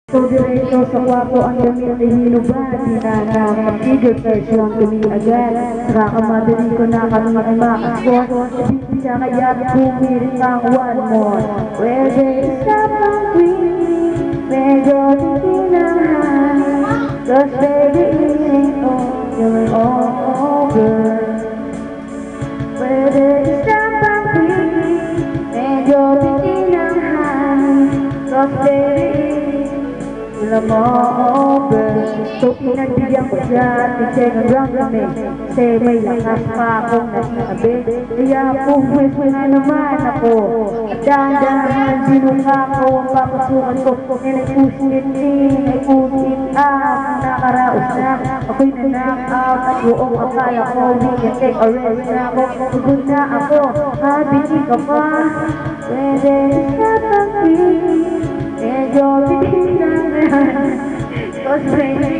So diretso sa kwarto ang damit ay hinuban, pinanapagigil version kami agad. Saka madali ko na kami ay makasport. Siya kaya't pumirit ang one more. Pwede isa pang queen, medyo titinangan. Cause baby it ain't all over. Pwede isa pang queen, medyo titinangan. Cause baby alam mo, over. So pinagbigyan ko siya at i-check ang round kami. Kasi may lakas pa akong nasabi. Kaya puwes na naman ako. At dahan-dahan sinuka ko ang papasukan ko. And I push it in, I push it out. Nakaraos na, ako'y na-knock out. At buong akala ko, we can take a rest na ako. Pagod na ako, habiti ka pa. Pwede isa pang queen, medyo titignan. Cause baby,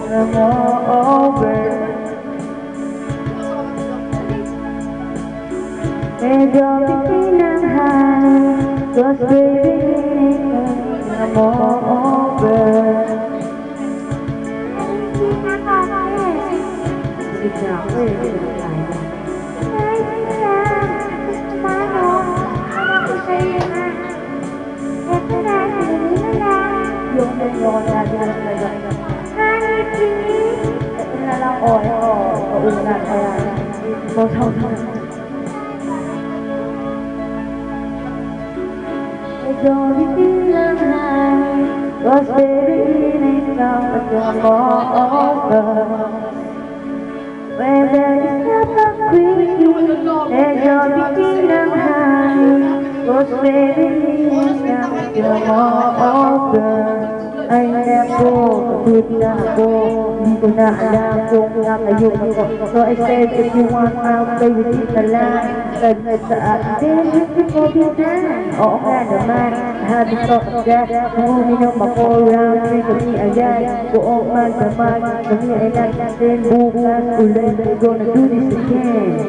I'm all over. Medyo titinangan. Cause baby, I'm all over. Sige na ako eh, hindi na tayo. Yung ko lagi na talaga. Ito na lang, ito. Paulan ko yan. Medyo titinangan. Cause baby, it ain't come over. Whether it's not a queen, medyo titinangan. Cause baby, it ain't come over. Ay nako, pagod na ako. Hindi ko na alam kung nakayo ako. So I said, if you want, I'll play with you na lang. Said sa akin, hindi ko bitan. Oo nga naman, I had to talk of that. Uminom ako, round 3 kami agad. Buong magdamag, kami ay nagsasin. Bukas ulit, we're gonna do this again.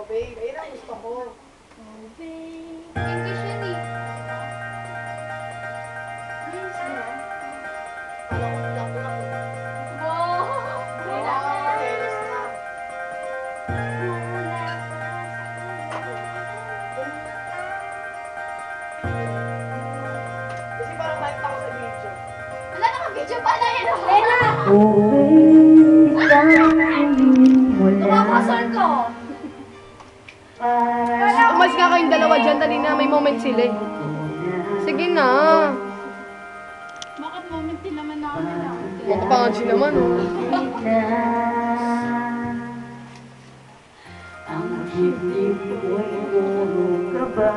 Babe, ayun ang gusto ko. Oh, babe. English yun eh. Yes, no? Alam ko lang ko lang. Wow! Selos na. Kasi parang nakita ko sa video. Wala naka-video pa na yun. Lena! Oh baby, tanging mula. Tumakasal ko. Umalis nga kayong dalawa dyan, dali na. May moment sila eh. Sige na. Bakit moment din naman na nila? Makapangansi naman oh. Ang dibdib ko'y puro kaba.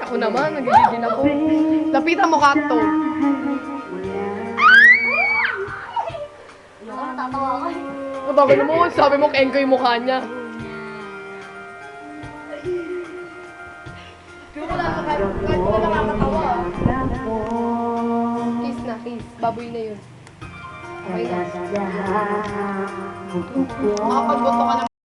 Ako naman, nagigigil ako. Lapitan mo, Kato. Ayoko, natatawa ko eh. Natabi na mo, sabi mo, kengko yung mukha niya. Kahit ko wala nakakatawa. Kiss na, kiss. Baboy na yun. Okay na. Makapagboto ka na.